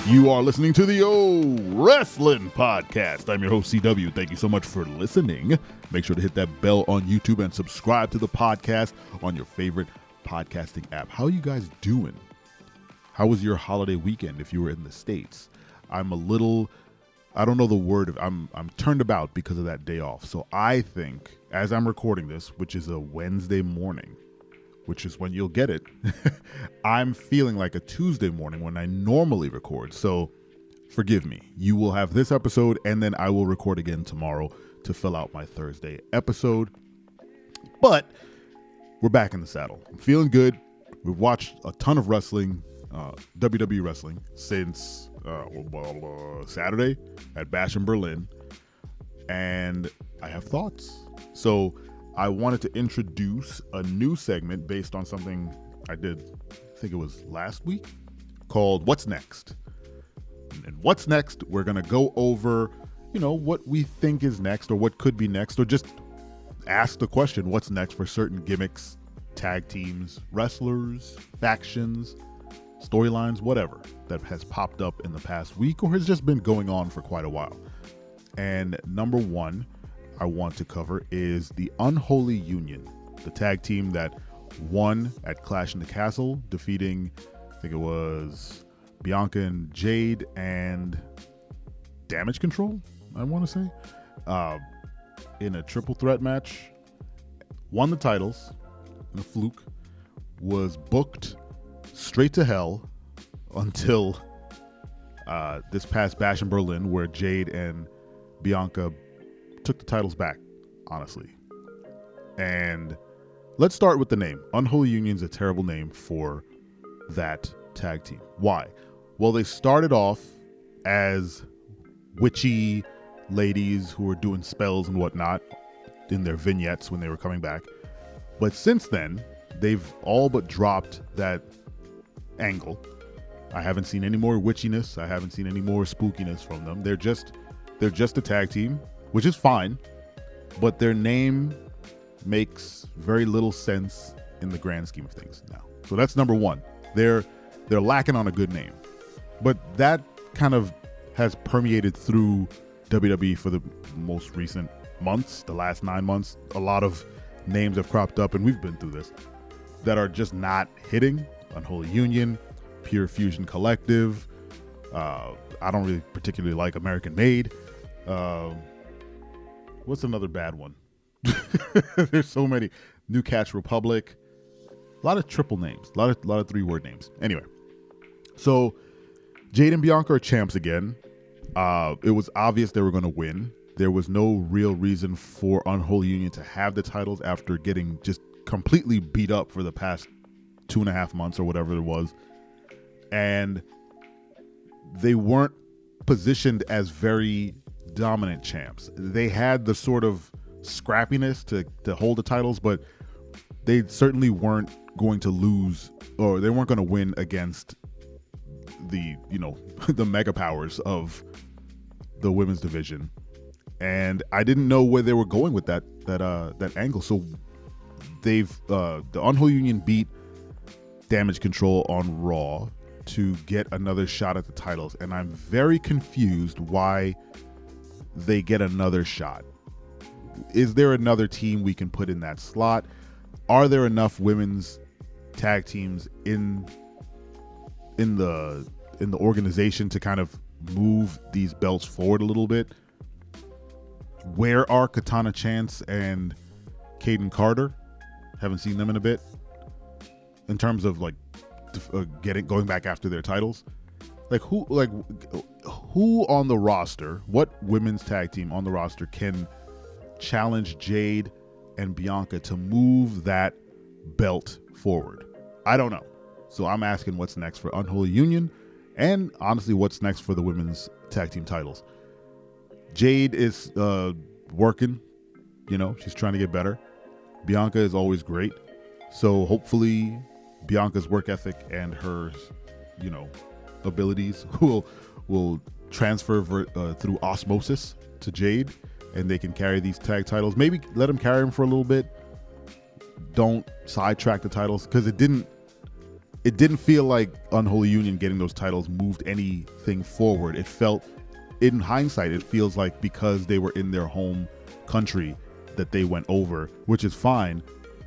You are listening to the Wrestling Podcast. I'm your host, CW. Thank you so much for listening. Make sure to hit that bell on YouTube and subscribe to the podcast on your favorite podcasting app. How are you guys doing? How was your holiday weekend if you were in the States? I don't know the word. I'm turned about because of that day off. So I think, as I'm recording this, which is a Wednesday morning, which is when you'll get it, I'm feeling like a Tuesday morning when I normally record. So forgive me. You will have this episode, and then I will record again tomorrow to fill out my Thursday episode. But we're back in the saddle. I'm feeling good. We've watched a ton of wrestling, WWE wrestling, since Saturday at Bash in Berlin, and I have thoughts. So I wanted to introduce a new segment based on something I did, I think it was last week, called What's Next? And What's Next, we're going to go over, what we think is next or what could be next, or just ask the question, what's next for certain gimmicks, tag teams, wrestlers, factions, storylines, whatever that has popped up in the past week or has just been going on for quite a while. And number one I want to cover is the Unholy Union, the tag team that won at Clash in the Castle, defeating, I think it was Bianca and Jade and Damage Control, I want to say, in a triple threat match, won the titles in a fluke, was booked straight to hell until this past Bash in Berlin, where Jade and Bianca took the titles back, honestly. And let's start with the name. Unholy Union's a terrible name for that tag team. Why? Well, they started off as witchy ladies who were doing spells and whatnot in their vignettes when they were coming back. But since then, they've all but dropped that angle. I haven't seen any more witchiness. I haven't seen any more spookiness from them. They're just a tag team, which is fine, but their name makes very little sense in the grand scheme of things now. So that's number one. They're lacking on a good name. But that kind of has permeated through WWE for the most recent months, the last 9 months. A lot of names have cropped up, and we've been through this, that are just not hitting. Unholy Union, Pure Fusion Collective. I don't really particularly like American Made. What's another bad one? There's so many. New Catch Republic. A lot of triple names. A lot of 3-word names. Anyway, so Jade and Bianca are champs again. It was obvious they were going to win. There was no real reason for Unholy Union to have the titles after getting just completely beat up for the past 2.5 months or whatever it was. And they weren't positioned as very dominant champs. They had the sort of scrappiness to hold the titles, but they certainly weren't going to lose, or they weren't going to win against the the mega powers of the women's division. And I didn't know where they were going with that angle. So they've the Unholy Union beat Damage Control on Raw to get another shot at the titles, and I'm very confused why they get another shot. Is there another team we can put in that slot? Are there enough women's tag teams in the organization to kind of move these belts forward a little bit? Where are Katana Chance and Kaden Carter? Haven't seen them in a bit. In terms of going back after their titles, who on the roster, what women's tag team on the roster can challenge Jade and Bianca to move that belt forward? I don't know. So I'm asking what's next for Unholy Union, and honestly, what's next for the women's tag team titles. Jade is working, she's trying to get better. Bianca is always great. So hopefully Bianca's work ethic and her, abilities will transfer through osmosis to Jade, and they can carry these tag titles. Maybe let them carry them for a little bit. Don't sidetrack the titles, because it didn't it didn't feel like Unholy Union getting those titles moved anything forward. It felt, in hindsight, it feels like because they were in their home country that they went over, which is fine,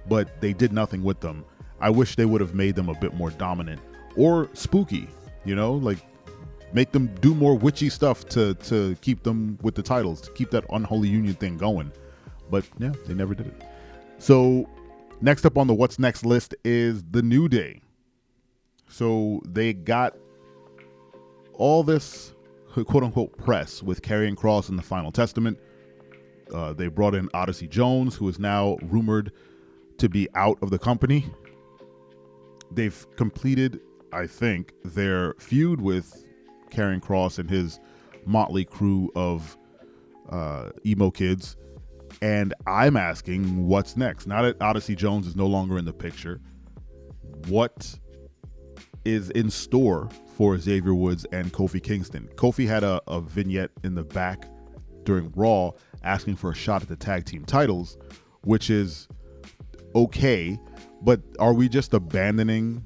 but they did nothing with them. I wish they would have made them a bit more dominant or spooky, like make them do more witchy stuff to keep them with the titles, to keep that Unholy Union thing going. But yeah, they never did it. So next up on the What's Next list is the New Day. So they got all this quote-unquote press with Karrion Kross in the Final Testament. They brought in Odyssey Jones, who is now rumored to be out of the company. They've completed, I think, their feud with Karrion Kross and his motley crew of emo kids. And I'm asking, what's next? Now that Odyssey Jones is no longer in the picture, what is in store for Xavier Woods and Kofi Kingston? Kofi had a vignette in the back during Raw asking for a shot at the tag team titles, which is okay, but are we just abandoning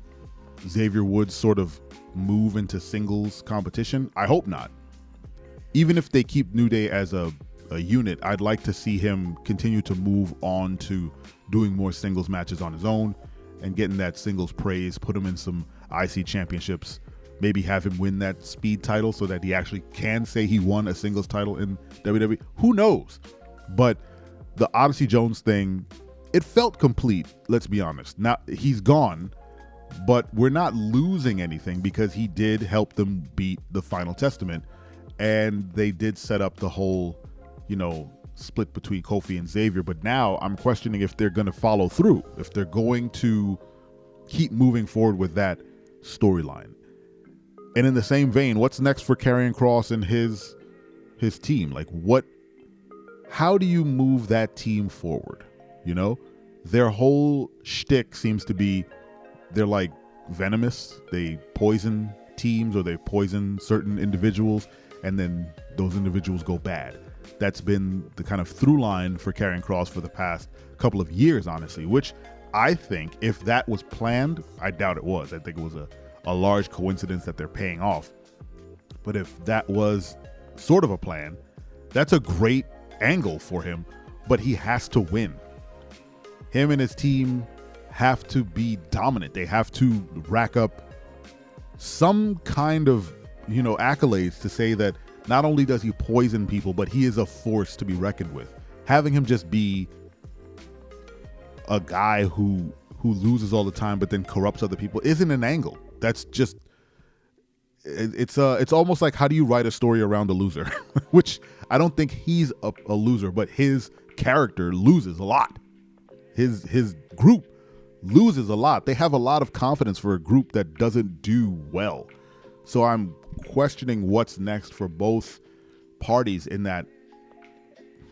Xavier Woods' sort of move into singles competition? I hope not. Even if they keep New Day as a unit, I'd like to see him continue to move on to doing more singles matches on his own and getting that singles praise, put him in some IC championships, maybe have him win that speed title so that he actually can say he won a singles title in WWE. Who knows? But the Odyssey Jones thing, it felt complete, let's be honest. Now, he's gone, but we're not losing anything because he did help them beat the Final Testament, and they did set up the whole, split between Kofi and Xavier. But now I'm questioning if they're going to follow through, if they're going to keep moving forward with that storyline. And in the same vein, what's next for Karrion Kross and his team? Like, how do you move that team forward? Their whole shtick seems to be they're like venomous. They poison teams or they poison certain individuals, and then those individuals go bad. That's been the kind of through line for Karrion Kross for the past couple of years, honestly, which I think if that was planned, I doubt it was. I think it was a large coincidence that they're paying off. But if that was sort of a plan, that's a great angle for him, but he has to win. Him and his team have to be dominant. They have to rack up some kind of, accolades to say that not only does he poison people, but he is a force to be reckoned with. Having him just be a guy who loses all the time but then corrupts other people isn't an angle. That's just, it's almost like, how do you write a story around a loser? Which I don't think he's a loser, but his character loses a lot. His group loses a lot. They have a lot of confidence for a group that doesn't do well. So I'm questioning what's next for both parties in that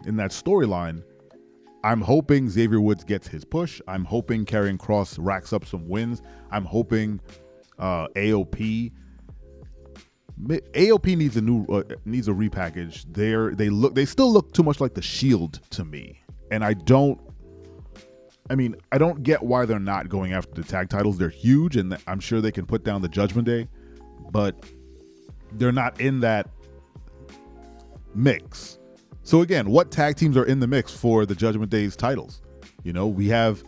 storyline. I'm hoping Xavier Woods gets his push. I'm hoping Karrion Kross racks up some wins. I'm hoping AOP needs needs a repackage. They still look too much like the Shield to me, and I don't get why they're not going after the tag titles. They're huge, and I'm sure they can put down the Judgment Day, but they're not in that mix. So again, what tag teams are in the mix for the Judgment Day's titles? We have,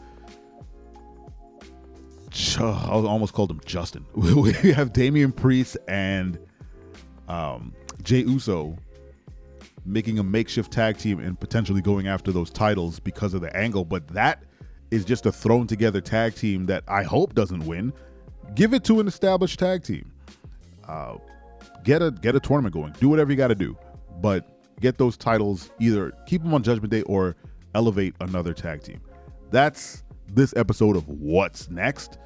I almost called him Justin. We have Damian Priest and Jey Uso making a makeshift tag team and potentially going after those titles because of the angle. But that is just a thrown together tag team that I hope doesn't win. Give it to an established tag team. Get a tournament going. Do whatever you got to do, but get those titles, either keep them on Judgment Day or elevate another tag team. That's this episode of What's Next.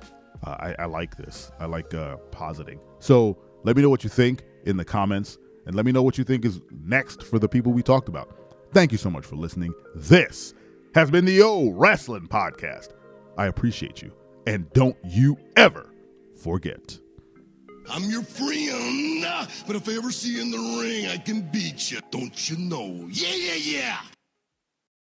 I like this. I like positing. So let me know what you think in the comments, and let me know what you think is next for the people we talked about. Thank you so much for listening. This has been the Yo Wrestling Podcast. I appreciate you, and don't you ever forget. I'm your friend, but if I ever see you in the ring, I can beat you. Don't you know? Yeah, yeah, yeah.